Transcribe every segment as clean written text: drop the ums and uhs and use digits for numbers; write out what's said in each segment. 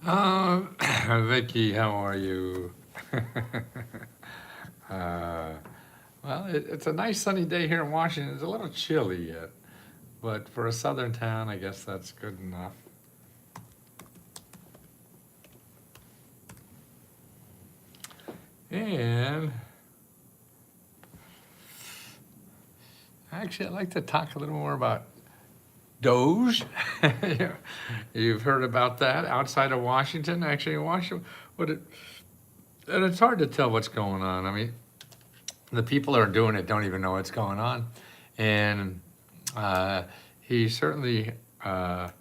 Vicky, how are you? uh, well, it's a nice sunny day here in Washington. It's a little chilly yet, but for a southern town, I guess that's good enough. And actually, I'd like to talk a little more about Doge. You've heard about that outside of Washington. Actually, in Washington, what it, and it's hard to tell what's going on. I mean, the people that are doing it don't even know what's going on. And uh, he certainly trying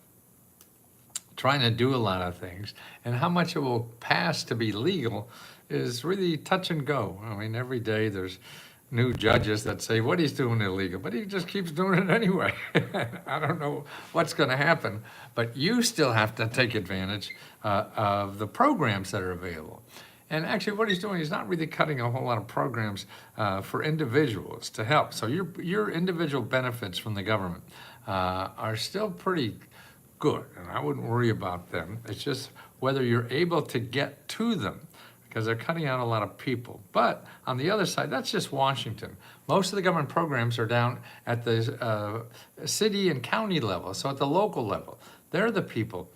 to do a lot of things. And how much it will pass to be legal is really touch and go. I mean, every day there's new judges that say what he's doing illegal, but he just keeps doing it anyway. I don't know what's going to happen, but you still have to take advantage of the programs that are available. And actually, what he's doing, he's not really cutting a whole lot of programs for individuals to help. So your individual benefits from the government are still pretty good, and I wouldn't worry about them. It's just whether you're able to get to them, because they're cutting out a lot of people. But on the other side, that's just Washington. Most of the government programs are down at the city and county level, so at the local level. They're the people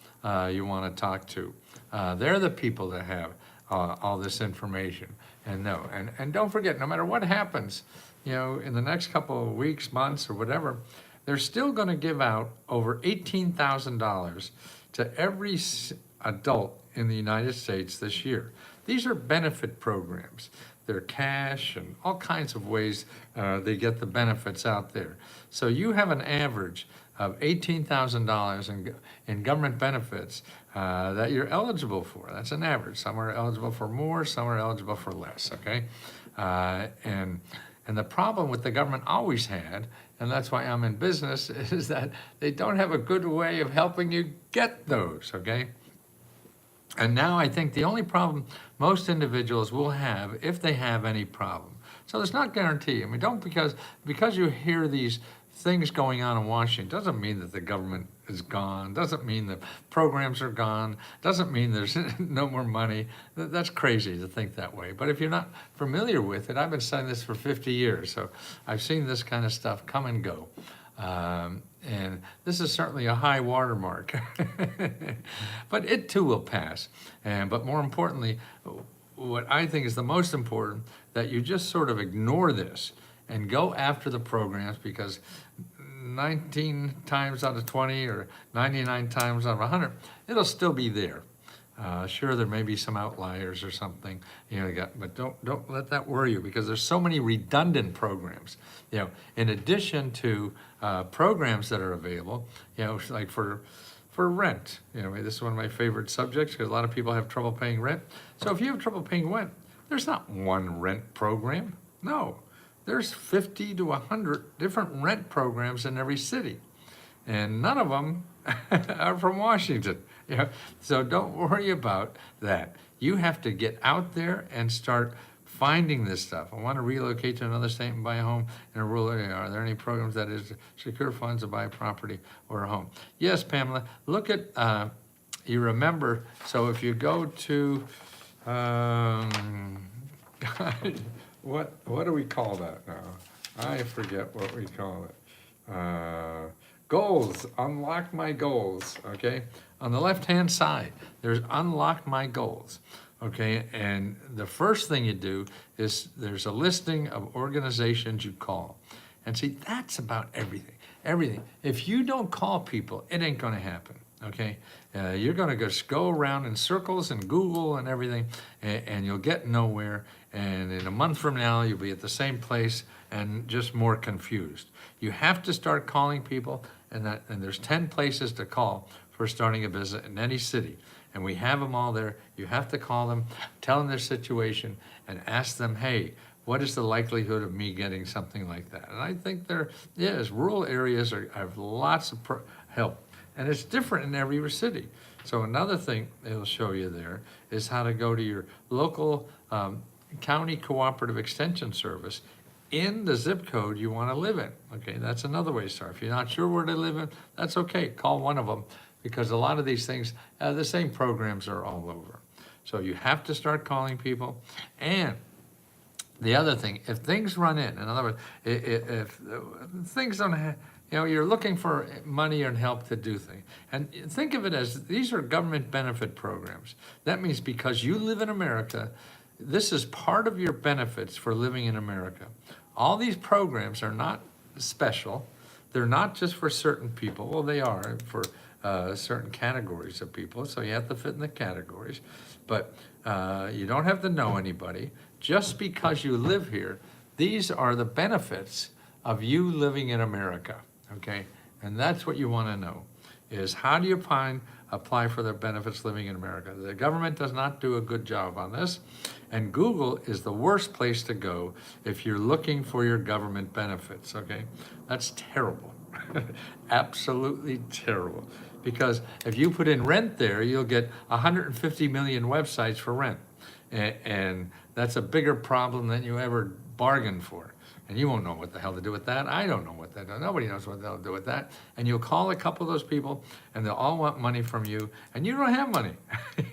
you want to talk to. They're the people that have all this information and know. And don't forget, no matter what happens, in the next couple of weeks, months, or whatever, they're still going to give out over $18,000 to every adult in the United States this year. These are benefit programs. They're cash and all kinds of ways they get the benefits out there. So you have an average of $18,000 in government benefits that you're eligible for. That's an average. Some are eligible for more, some are eligible for less, okay? And the problem with the government always had, and that's why I'm in business, is that they don't have a good way of helping you get those, okay? And now I think the only problem most individuals will have, if they have any problem. So there's not guarantee. I mean, don't because you hear these things going on in Washington doesn't mean that the government is gone, doesn't mean the programs are gone, doesn't mean there's no more money. That's crazy to think that way. But if you're not familiar with it, I've been saying this for 50 years, so I've seen this kind of stuff come and go. And this is certainly a high watermark, but it too will pass. But more importantly, what I think is the most important, that you just sort of ignore this and go after the programs, because 19 times out of 20 or 99 times out of 100, it'll still be there. Sure, there may be some outliers or something, but don't let that worry you, because there's so many redundant programs. In addition to programs that are available, like for rent. This is one of my favorite subjects, because a lot of people have trouble paying rent. So if you have trouble paying rent, there's not one rent program. No, there's 50 to 100 different rent programs in every city, and none of them are from Washington. So don't worry about that. You have to get out there and start finding this stuff. I want to relocate to another state and buy a home in a rural area. Are there any programs that is secure funds to buy a property or a home? Yes, Pamela. Look at, you remember, so if you go to, what do we call that now? I forget what we call it. Goals, unlock my goals, okay? On the left-hand side, there's unlock my goals, okay? And the first thing you do is there's a listing of organizations you call. And see, that's about everything, everything. If you don't call people, it ain't gonna happen, okay? You're gonna just go around in circles and Google and everything, and you'll get nowhere. And in a month from now, you'll be at the same place and just more confused. You have to start calling people, and there's 10 places to call for starting a business in any city. And we have them all there. You have to call them, tell them their situation, and ask them, hey, what is the likelihood of me getting something like that? And I think there is. Rural areas have lots of help. And it's different in every city. So another thing it'll show you there is how to go to your local county cooperative extension service in the zip code you want to live in. Okay, that's another way to start. If you're not sure where to live in, that's okay. Call one of them. because a lot of these things, the same programs are all over. So you have to start calling people. And the other thing, if things run in other words, if things don't have, you're looking for money and help to do things. And think of it as, these are government benefit programs. That means because you live in America, this is part of your benefits for living in America. All these programs are not special. They're not just for certain people. Well, they are for certain categories of people, so you have to fit in the categories. But you don't have to know anybody. Just because you live here, these are the benefits of you living in America, okay? And that's what you want to know, is how do you apply for the benefits living in America? The government does not do a good job on this, and Google is the worst place to go if you're looking for your government benefits, okay? That's terrible, absolutely terrible. Because if you put in rent there, you'll get 150 million websites for rent. And that's a bigger problem than you ever bargained for. And you won't know what the hell to do with that. I don't know what that, nobody knows what they'll do with that. And you'll call a couple of those people and they'll all want money from you, and you don't have money.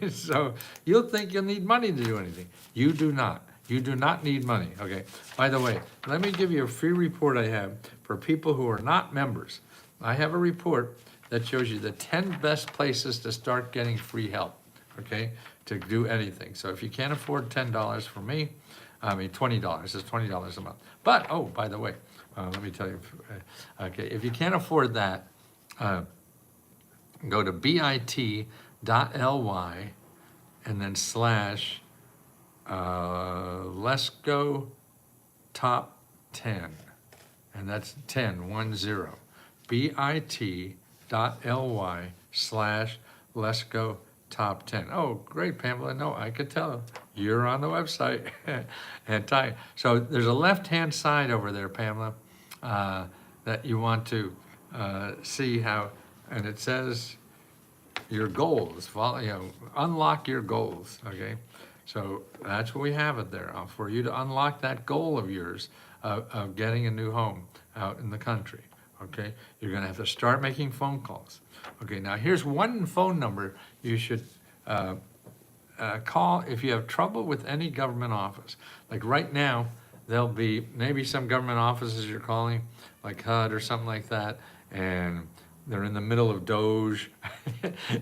So you'll think you'll need money to do anything. You do not. You do not need money, okay? By the way, let me give you a free report I have for people who are not members. I have a report that shows you the 10 best places to start getting free help, okay, to do anything. So if you can't afford $10 from me, I mean $20, it's $20 a month. But, oh, by the way, let me tell you, okay, if you can't afford that, go to bit.ly and then slash let's go top 10, and that's 10, 10, bit.ly slash let's go top 10. Oh, great, Pamela. No, I could tell you're on the website. And Ty, so there's a left-hand side over there, Pamela, that you want to see how, and it says your goals, unlock your goals, okay? So that's what we have it there, for you to unlock that goal of yours of getting a new home out in the country. Okay, you're gonna have to start making phone calls. Okay, now here's one phone number you should call if you have trouble with any government office. Like right now, there'll be maybe some government offices you're calling, like HUD or something like that, and they're in the middle of Doge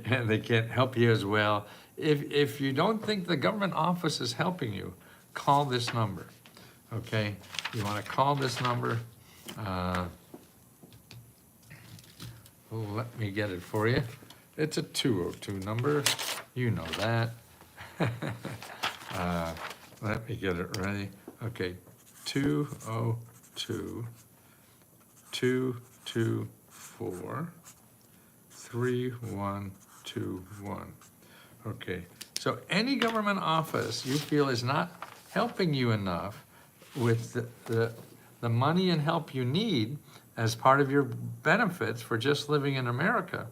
and they can't help you as well. If you don't think the government office is helping you, call this number, okay? You wanna call this number. Let me get it for you. It's a 202 number. You know that. Let me get it ready. Okay, 202-224-3121. Okay, so any government office you feel is not helping you enough with the money and help you need as part of your benefits for just living in America,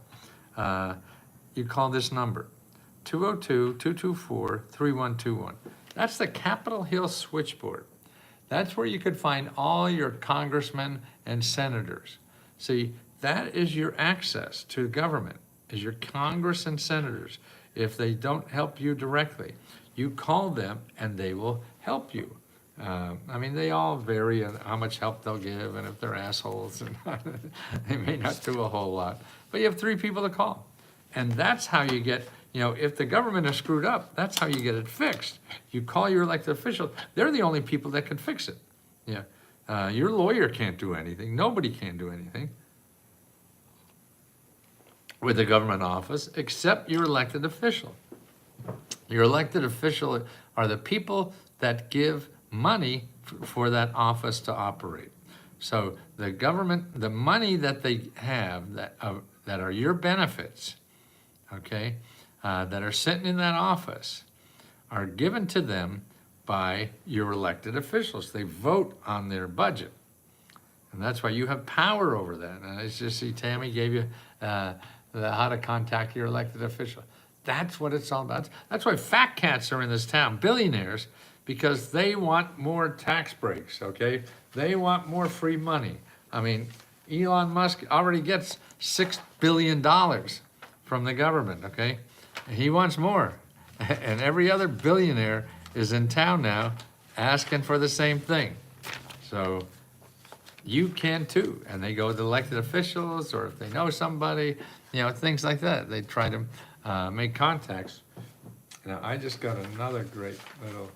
you call this number, 202-224-3121. That's the Capitol Hill switchboard. That's where you could find all your congressmen and senators. See, that is your access to government, is your Congress and senators. If they don't help you directly, you call them and they will help you. I mean, they all vary on how much help they'll give and if they're assholes, and they may not do a whole lot. But you have 3 people to call. And that's how you get, if the government is screwed up, that's how you get it fixed. You call your elected officials. They're the only people that can fix it. Yeah, your lawyer can't do anything. Nobody can do anything with the government office except your elected official. Your elected official are the people that give money for that office to operate. So the government, the money that they have that are your benefits, okay, that are sitting in that office, are given to them by your elected officials. They vote on their budget. And that's why you have power over that. And I just see Tammy gave you how to contact your elected official. That's what it's all about. That's why fat cats are in this town, billionaires, because they want more tax breaks, okay? They want more free money. I mean, Elon Musk already gets $6 billion from the government, okay? He wants more. And every other billionaire is in town now asking for the same thing. So you can too. And they go to elected officials, or if they know somebody, things like that. They try to make contacts. Now, I just got another great little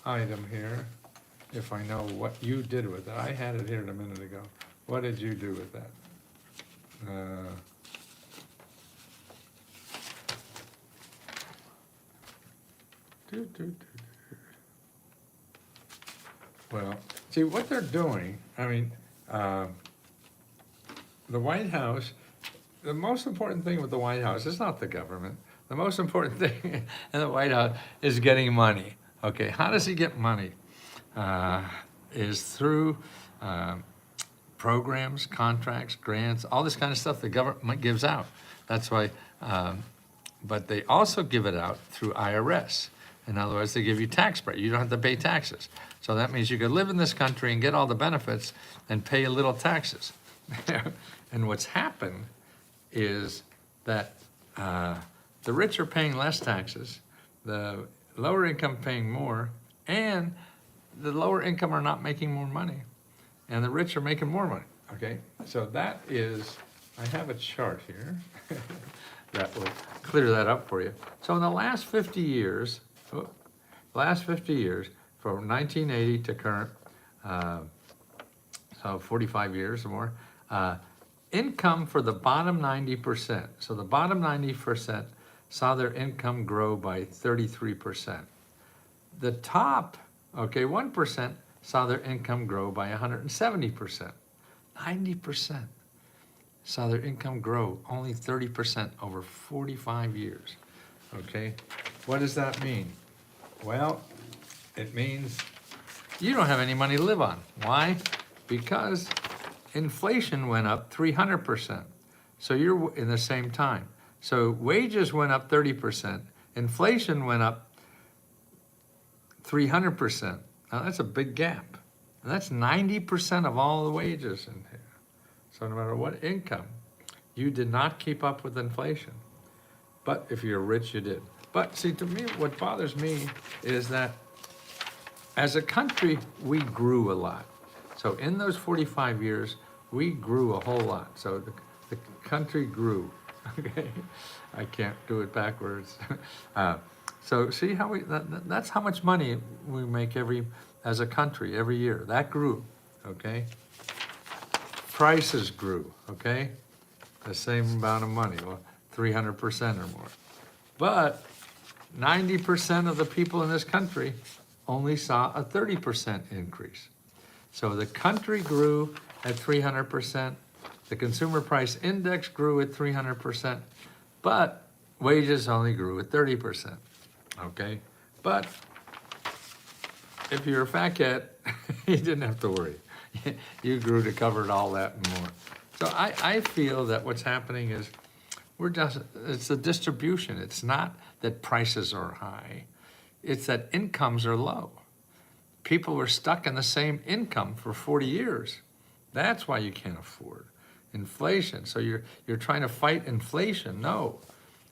item here, if I know what you did with it. I had it here a minute ago. What did you do with that? Well, see, what they're doing, I mean, the White House, the most important thing with the White House is not the government. The most important thing in the White House is getting money. Okay, how does he get money? Is through programs, contracts, grants, all this kind of stuff the government gives out. That's why, but they also give it out through IRS. In other words, they give you tax break. You don't have to pay taxes. So that means you could live in this country and get all the benefits and pay a little taxes. And what's happened is that the rich are paying less taxes, the lower income paying more, and the lower income are not making more money, and the rich are making more money, okay? So that is, I have a chart here that will clear that up for you. So in the last 50 years, from 1980 to current, so 45 years or more, income for the bottom 90%. So the bottom 90% saw their income grow by 33%. The top, 1% saw their income grow by 170%. 90% saw their income grow only 30% over 45 years, okay? What does that mean? Well, it means you don't have any money to live on. Why? Because inflation went up 300%. So you're in the same time. So wages went up 30%. Inflation went up 300%. Now that's a big gap. And that's 90% of all the wages in here. So no matter what income, you did not keep up with inflation. But if you're rich, you did. But see, to me, what bothers me is that as a country, we grew a lot. So in those 45 years, we grew a whole lot. So the country grew, okay? I can't do it backwards. So see how that's how much money we make as a country every year. That grew, okay? Prices grew, okay? The same amount of money, well, 300% or more. But 90% of the people in this country only saw a 30% increase. So the country grew at 300%, the consumer price index grew at 300%, but wages only grew at 30%, okay? But if you're a fat cat, you didn't have to worry. You grew to cover all that and more. So I feel that what's happening is it's the distribution. It's not that prices are high. It's that incomes are low. People were stuck in the same income for 40 years. That's why you can't afford inflation. So you're trying to fight inflation. No,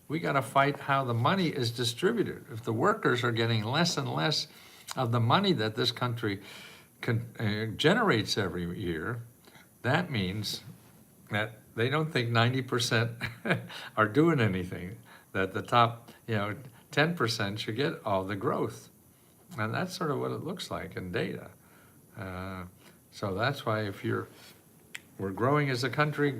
we got to fight how the money is distributed. If the workers are getting less and less of the money that this country generates every year, that means that they don't think 90% are doing anything, that the top 10% should get all the growth. And that's sort of what it looks like in data. So that's why we're growing as a country,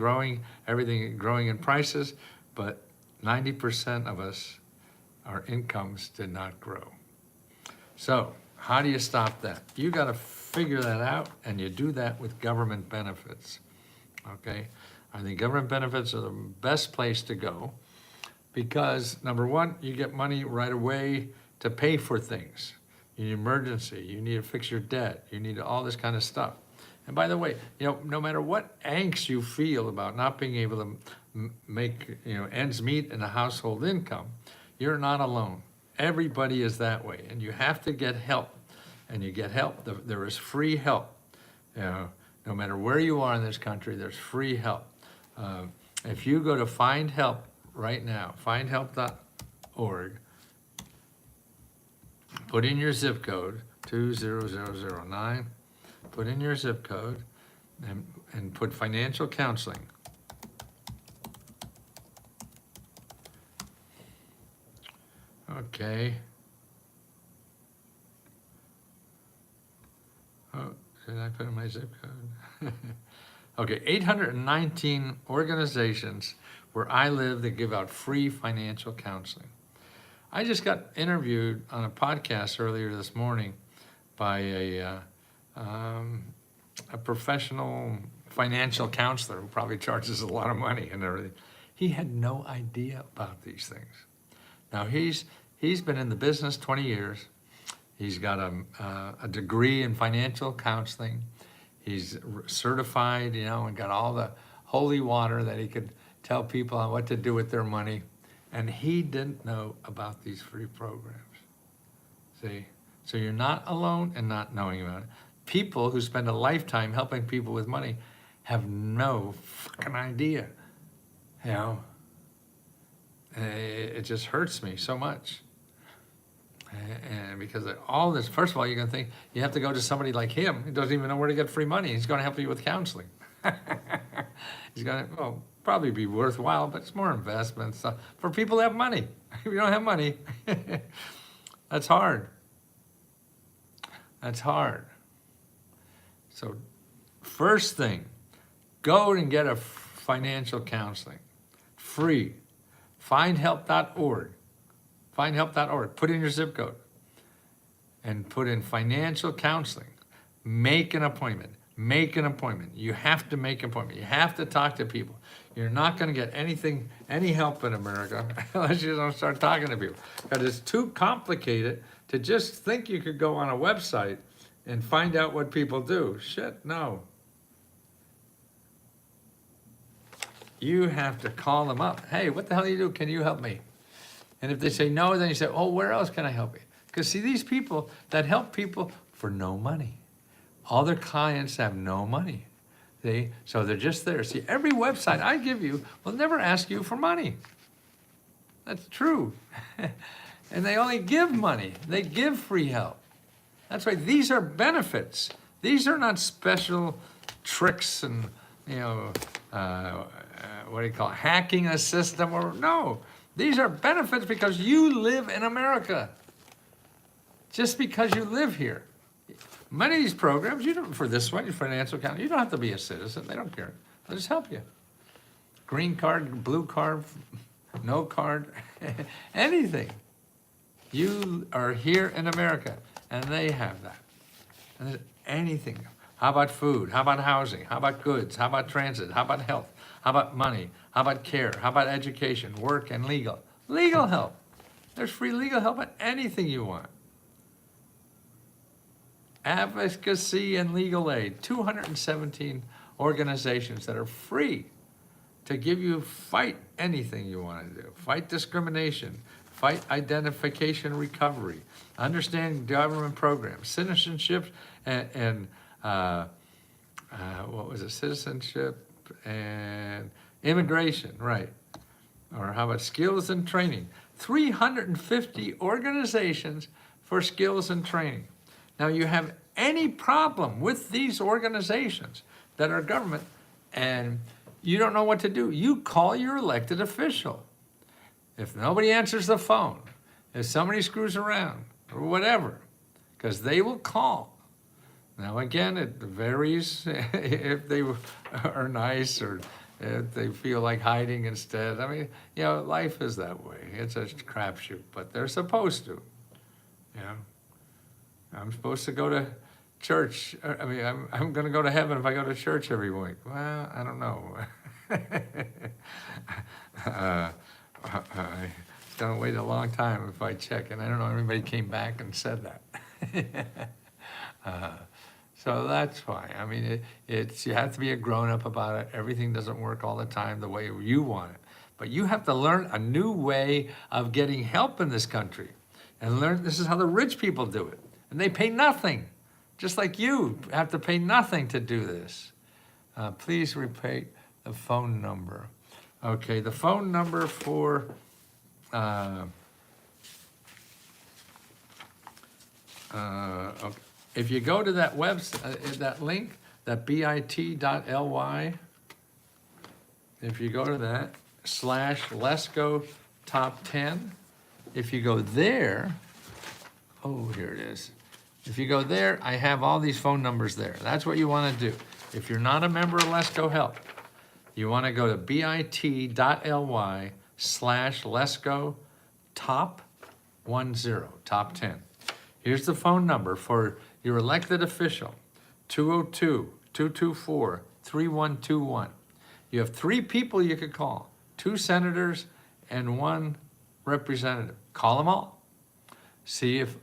everything growing in prices, but 90% of us, our incomes did not grow. So how do you stop that? You got to figure that out, and you do that with government benefits, okay? I think government benefits are the best place to go because, number one, you get money right away to pay for things. You need emergency, you need to fix your debt, you need all this kind of stuff. And by the way, no matter what angst you feel about not being able to make ends meet in a household income, you're not alone. Everybody is that way, and you have to get help. And you get help. There is free help. No matter where you are in this country, there's free help. If you go to findhelp.org, right now. Findhelp.org. Put in your zip code, 20009. Put in your zip code and put financial counseling. Okay. Oh, did I put in my zip code? Okay, 819 organizations where I live that give out free financial counseling. I just got interviewed on a podcast earlier this morning by a professional financial counselor who probably charges a lot of money and everything. He had no idea about these things. Now he's been in the business 20 years. He's got a degree in financial counseling. He's certified, and got all the holy water that he could tell people what to do with their money. And he didn't know about these free programs. See? So you're not alone in not knowing about it. People who spend a lifetime helping people with money have no fucking idea. It just hurts me so much. And because of all this, first of all, you're going to think you have to go to somebody like him who doesn't even know where to get free money. He's going to help you with counseling. He's going to, probably be worthwhile, but it's more investment stuff for people that have money. If you don't have money, that's hard. That's hard. So first thing, go and get a financial counseling. Free. Findhelp.org. Findhelp.org. Put in your zip code and put in financial counseling. Make an appointment. Make an appointment. You have to make an appointment. You have to talk to people. You're not going to get any help in America unless you don't start talking to people. Because it's too complicated to just think you could go on a website and find out what people do. Shit, no. You have to call them up. Hey, what the hell do you do? Can you help me? And if they say no, then you say, oh, where else can I help you? Because see, these people that help people for no money. All their clients have no money. So they're just there. See, every website I give you will never ask you for money. That's true. And they only give money. They give free help. That's right. These are benefits. These are not special tricks and, what do you call it, hacking a system or no. These are benefits because you live in America. Just because you live here. Many of these programs, for this one, your financial account, you don't have to be a citizen. They don't care. They'll just help you. Green card, blue card, no card, anything. You are here in America, and they have that. And there's anything. How about food? How about housing? How about goods? How about transit? How about health? How about money? How about care? How about education, work, and legal? Legal help. There's free legal help on anything you want. Advocacy and legal aid, 217 organizations that are free to give you, fight anything you want to do. Fight discrimination, fight identification recovery, understand government programs, citizenship and what was it, citizenship and immigration, right. Or how about skills and training? 350 organizations for skills and training. Now you have any problem with these organizations that are government and you don't know what to do, you call your elected official. If nobody answers the phone, if somebody screws around or whatever, because they will call. Now again, it varies if they are nice or if they feel like hiding instead. I mean, life is that way. It's a crapshoot, but they're supposed to, I'm supposed to go to church. I mean, I'm going to go to heaven if I go to church every week. Well, I don't know. It's going to wait a long time if I check, and I don't know if anybody came back and said that. So that's why. I mean, you have to be a grown-up about it. Everything doesn't work all the time the way you want it. But you have to learn a new way of getting help in this country. And learn this is how the rich people do it. And they pay nothing. Just like you have to pay nothing to do this. Please repeat the phone number. Okay, the phone number for, okay. If you go to that website, that link, that bit.ly, if you go to that, /Let's Go Top 10, if you go there, oh, here it is. If you go there, I have all these phone numbers there. That's what you want to do. If you're not a member of Let's Go Help, you want to go to bit.ly/Let's Go Top 10, Top 10. Here's the phone number for your elected official, 202-224-3121. You have 3 people you could call, 2 senators and 1 representative. Call them all. See if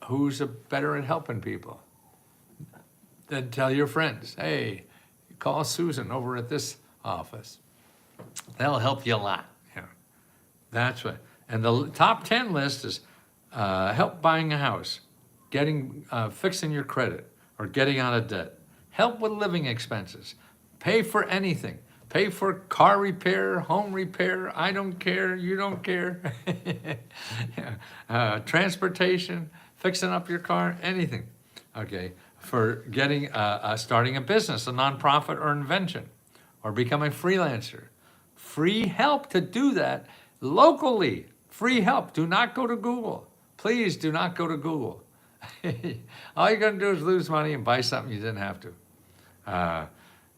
who's better at helping people. Then tell your friends, hey, call Susan over at this office. That'll help you a lot. Yeah. That's what. And the top 10 list is help buying a house, getting fixing your credit, or getting out of debt. Help with living expenses. Pay for anything. Pay for car repair, home repair, I don't care, you don't care. Yeah. Transportation, fixing up your car, anything. Okay, for getting, starting a business, a nonprofit or invention, or becoming a freelancer. Free help to do that locally. Free help. Do not go to Google. Please do not go to Google. All you're going to do is lose money and buy something you didn't have to.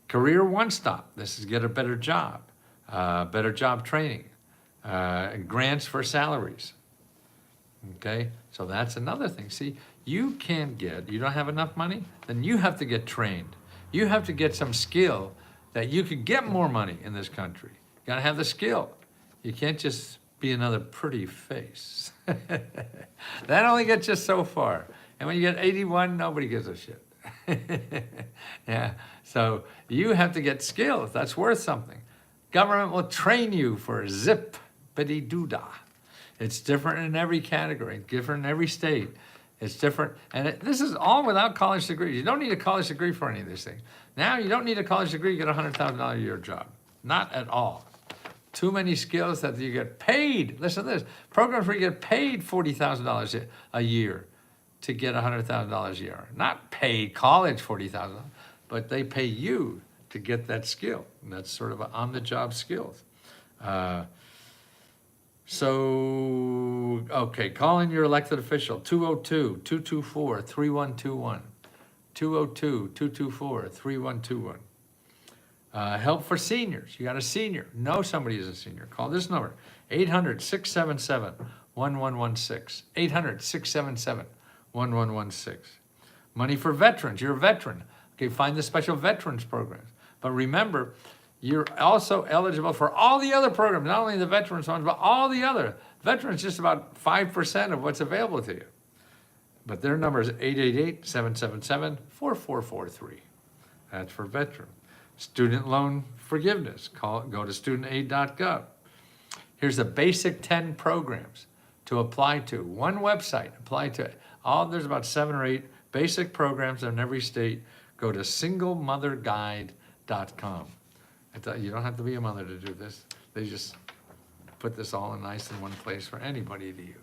Career One Stop. This is get a better job training, grants for salaries. Okay, so that's another thing. See, you don't have enough money, then you have to get trained. You have to get some skill that you could get more money in this country. You gotta have the skill. You can't just be another pretty face. That only gets you so far. And when you get 81, nobody gives a shit. Yeah, so you have to get skills. That's worth something. Government will train you for zip-biddy-doo-dah. It's different in every category, different in every state. It's different, and this is all without college degrees. You don't need a college degree for any of these things. Now you don't need a college degree to get a $100,000 a year job. Not at all. Too many skills that you get paid. Listen to this. Programs where you get paid $40,000 a year to get $100,000 a year. Not paid college $40,000, but they pay you to get that skill. And that's sort of on-the-job skills. Okay, call in your elected official, 202-224-3121. 202-224-3121. Help for seniors. You got a senior. Know somebody is a senior. Call this number, 800-677-1116. 800-677-1116. Money for veterans. You're a veteran. Okay, find the special veterans programs. But remember, you're also eligible for all the other programs, not only the veterans ones, but all the other. Veterans just about 5% of what's available to you. But their number is 888-777-4443. That's for veteran. Student loan forgiveness. Go to studentaid.gov. Here's the basic 10 programs to apply to. One website, apply to it. There's about 7 or 8 basic programs in every state. Go to singlemotherguide.com. You don't have to be a mother to do this. They just put this all nice in one place for anybody to use.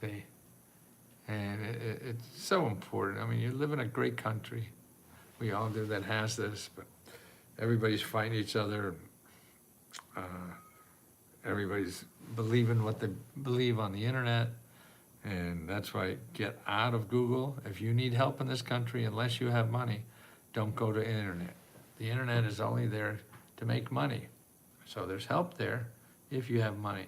See? And it's so important. I mean, you live in a great country. We all do that has this, but everybody's fighting each other. Everybody's believing what they believe on the internet. And that's why get out of Google. If you need help in this country, unless you have money, don't go to the internet. The internet is only there to make money. So there's help there if you have money.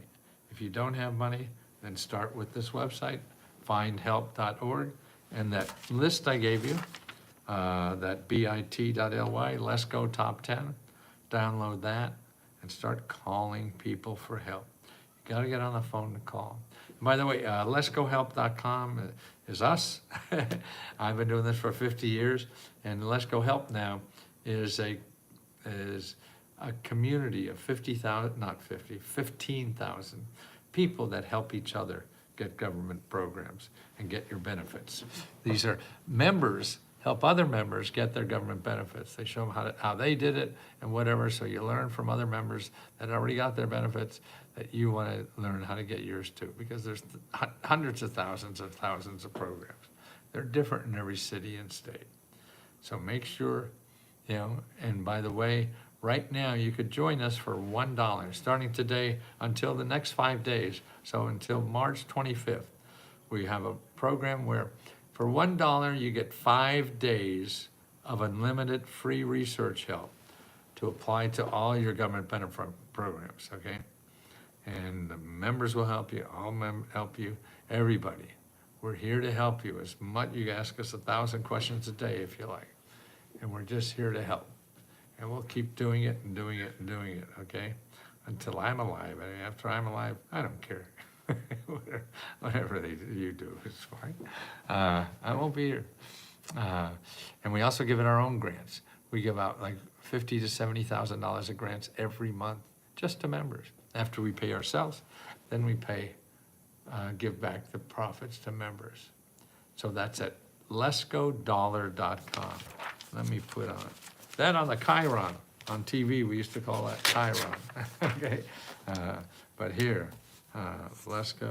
If you don't have money, then start with this website, findhelp.org, and that list I gave you, that bit.ly, Let's Go Top 10, download that and start calling people for help. You gotta get on the phone to call. And by the way, letsgohelp.com is us. I've been doing this for 50 years, and Let's Go Help now is a community of 15,000 people that help each other get government programs and get your benefits. These are members help other members get their government benefits. They show them how they did it and whatever, so you learn from other members that already got their benefits, that you want to learn how to get yours too, because there's hundreds of thousands of programs. They're different in every city and state. So make sure, and by the way, right now you could join us for $1, starting today until the next 5 days, so until March 25th. We have a program where for $1 you get 5 days of unlimited free research help to apply to all your government benefit programs, okay? And the members will help you, help you, everybody. We're here to help you as much. You can ask us 1,000 questions a day if you like. And we're just here to help. And we'll keep doing it and doing it and doing it, okay? Until I'm alive. And after I'm alive, I don't care. Whatever you do is fine. I won't be here. And we also give it our own grants. We give out like $50,000 to $70,000 of grants every month just to members. After we pay ourselves, then we give back the profits to members. So that's at lesgodollar.com. Let me put on that on the Chiron. On TV, we used to call that Chiron. Okay, but here, let's go.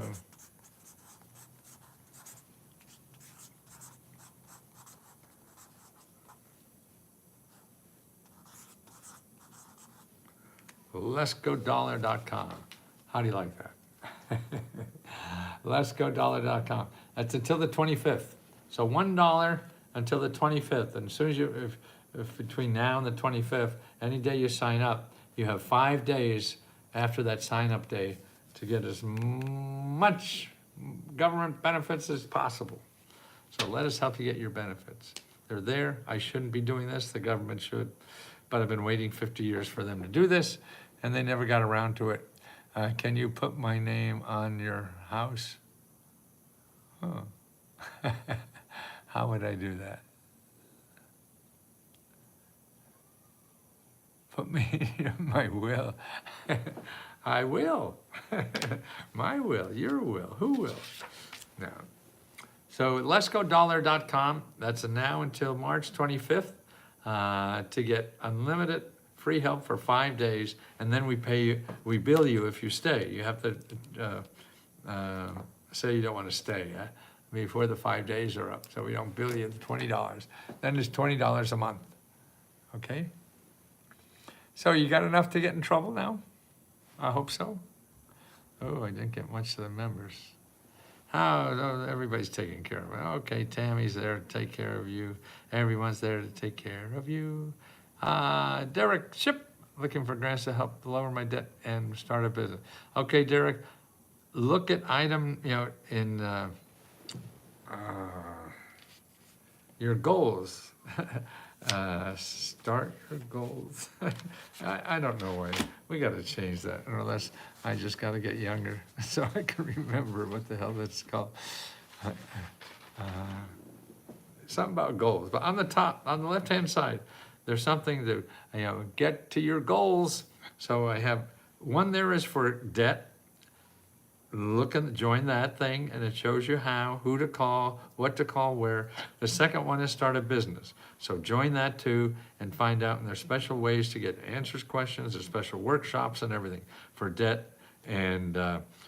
Let'sGoDollar.com. How do you like that? Let'sGoDollar.com. That's until the 25th. So $1 until the 25th. And as soon as if between now and the 25th, any day you sign up, you have 5 days after that sign-up day to get as much government benefits as possible. So let us help you get your benefits. They're there. I shouldn't be doing this. The government should. But I've been waiting 50 years for them to do this, and they never got around to it. Can you put my name on your house? Oh. How would I do that? Put me in my will. I will. My will, your will, who will? No. So letsgodollar.com. That's now until March 25th to get unlimited free help for 5 days, and then we bill you if you stay. You have to say you don't want to stay before the 5 days are up, so we don't bill you $20. Then it's $20 a month, okay? So you got enough to get in trouble now? I hope so. Oh, I didn't get much to the members. Oh, everybody's taking care of it. Okay, Tammy's there to take care of you. Everyone's there to take care of you. Derek Ship, looking for grants to help lower my debt and start a business. Okay, Derek, look at item, in your goals. Start your goals. I don't know why. We got to change that, unless I just got to get younger so I can remember what the hell that's called. Something about goals. But on the top, on the left-hand side, there's something to, get to your goals. So I have one there is for debt. Join that thing, and it shows you how, who to call, what to call, where. The second one is start a business. So join that too and find out, and there's special ways to get answers questions, there's special workshops and everything for debt and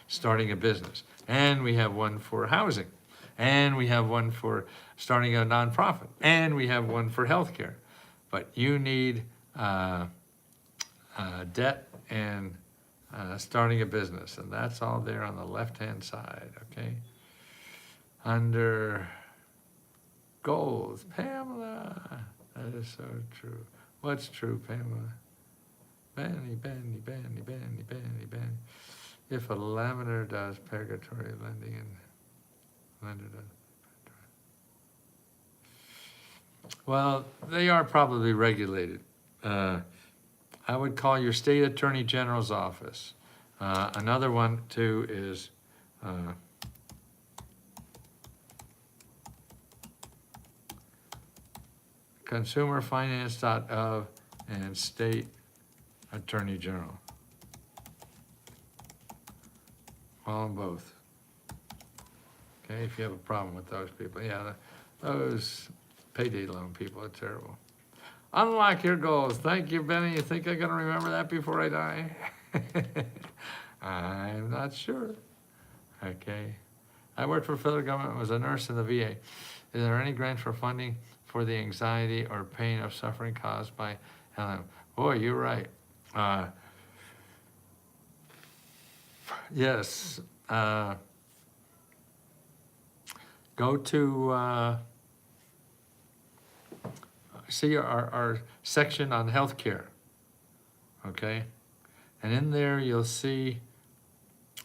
starting a business. And we have one for housing, and we have one for starting a nonprofit, and we have one for healthcare. But you need debt and starting a business, and that's all there on the left-hand side, okay? Under goals, Pamela, that is so true. What's true, Pamela? Benny. If a lender does purgatory lending and lender does. Well, they are probably regulated. I would call your state attorney general's office. Another one too is consumerfinance.gov and state attorney general. Call them both. Okay, if you have a problem with those people. Yeah, those payday loan people are terrible. Unlock your goals. Thank you, Benny. You think I'm gonna remember that before I die? I'm not sure. Okay. I worked for federal government, was a nurse in the VA. Is there any grant for funding for the anxiety or pain of suffering caused by LM? Boy, you're right. Yes. Go to see our section on healthcare, okay? And in there you'll see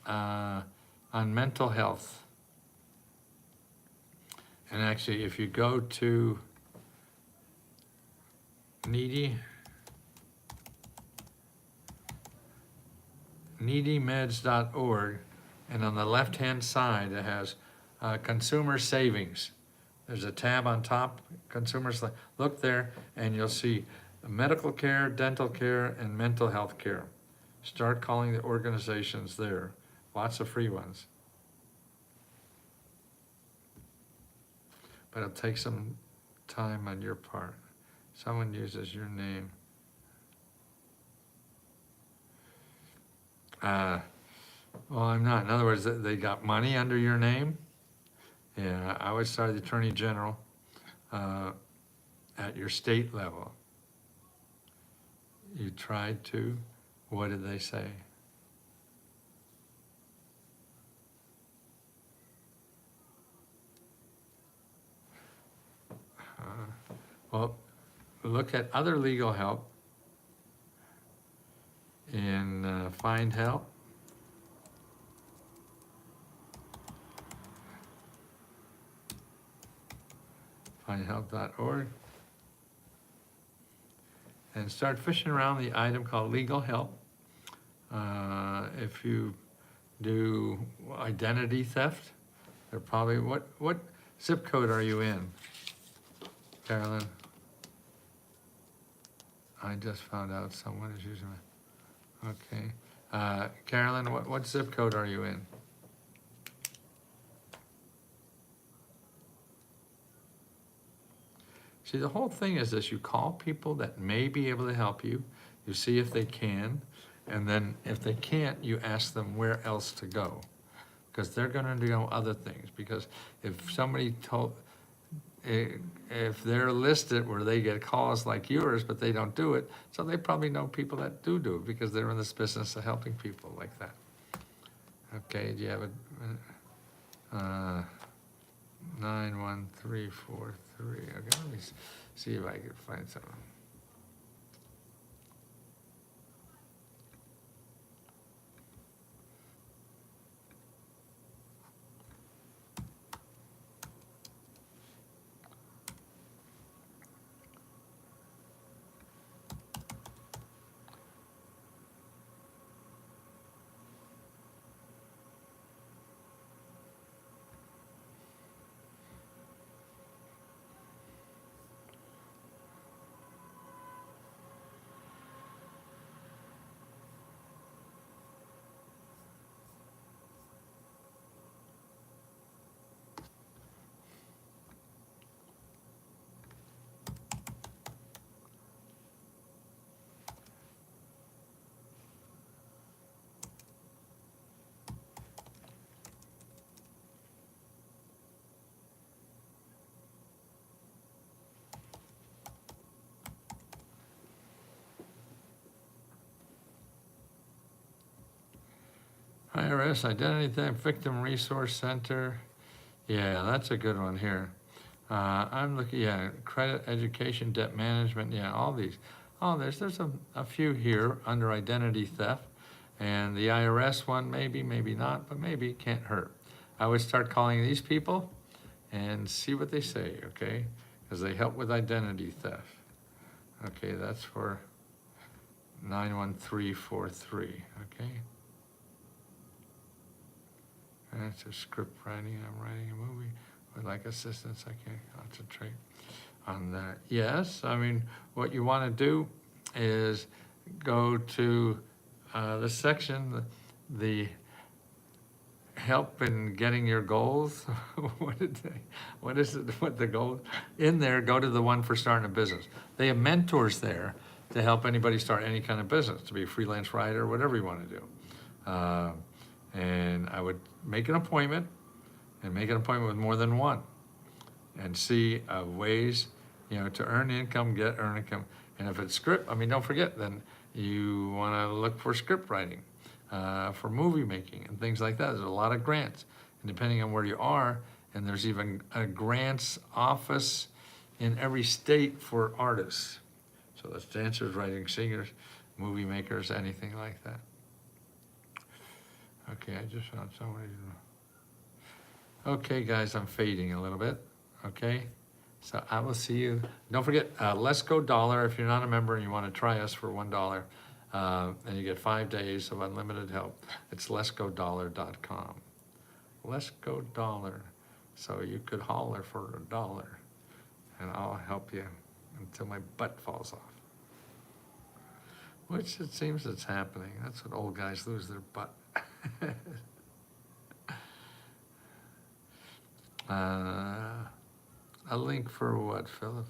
on mental health. And actually, if you go to needymeds.org, and on the left-hand side it has consumer savings. There's a tab on top, consumers. Look there, and you'll see medical care, dental care, and mental health care. Start calling the organizations there. Lots of free ones. But it'll take some time on your part. Someone uses your name. Well, I'm not. In other words, they got money under your name. Yeah, I would start the Attorney General at your state level. You tried to. What did they say? Well, look at other legal help in Find Help. Findhelp.org. And start fishing around the item called legal help. If you do identity theft, they're probably, what zip code are you in, Carolyn? I just found out someone is using it. Okay. Carolyn, what zip code are you in? See, the whole thing is this: you call people that may be able to help you, you see if they can, and then if they can't, you ask them where else to go. Because they're gonna do other things. Because if somebody if they're listed where they get calls like yours, but they don't do it, so they probably know people that do it because they're in this business of helping people like that. Okay, do you have a 91343? Okay, let me see if I can find something. IRS Identity Theft Victim Resource Center. Yeah, that's a good one here. I'm looking, yeah, credit, education, debt management, yeah, all these. Oh, there's a few here under identity theft. And the IRS one, maybe, maybe not, but maybe it can't hurt. I would start calling these people and see what they say, okay? Because they help with identity theft. Okay, that's for 91343, okay? That's a script writing. I'm writing a movie. Would like assistance. I can't concentrate on that. Yes, I mean, what you want to do is go to the section, the help in getting your goals? What is it, what the goal? In there, go to the one for starting a business. They have mentors there to help anybody start any kind of business, to be a freelance writer, whatever you want to do. And I would make an appointment, and make an appointment with more than one, and see ways, to earn income, earn income. And if it's script, don't forget, then you want to look for script writing, for movie making and things like that. There's a lot of grants, and depending on where you are, and there's even a grants office in every state for artists. So that's dancers, writing, singers, movie makers, anything like that. Okay, I just found somebody. Okay, guys, I'm fading a little bit. Okay, so I will see you. Don't forget, Let's Go Dollar. If you're not a member and you want to try us for $1, and you get 5 days of unlimited help, it's letsgodollar.com. Let's Go Dollar. So you could holler for $1, and I'll help you until my butt falls off. Which it seems it's happening. That's what old guys lose their butt. A link for what, Philip?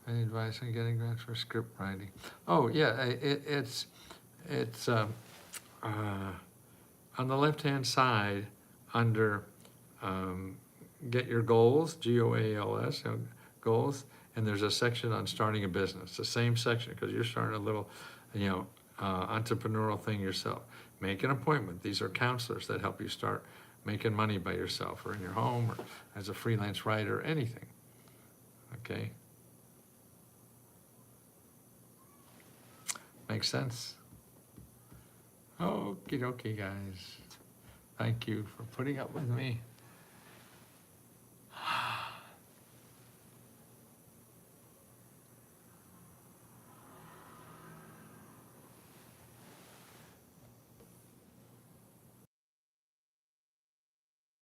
Any advice on getting grants for script writing? Oh yeah, it's on the left-hand side under Get Your Goals, Goals, goals, and there's a section on starting a business. The same section, because you're starting a little, entrepreneurial thing yourself. Make an appointment. These are counselors that help you start making money by yourself, or in your home, or as a freelance writer, anything. Okay? Makes sense? Okie dokie, guys. Thank you for putting up with me.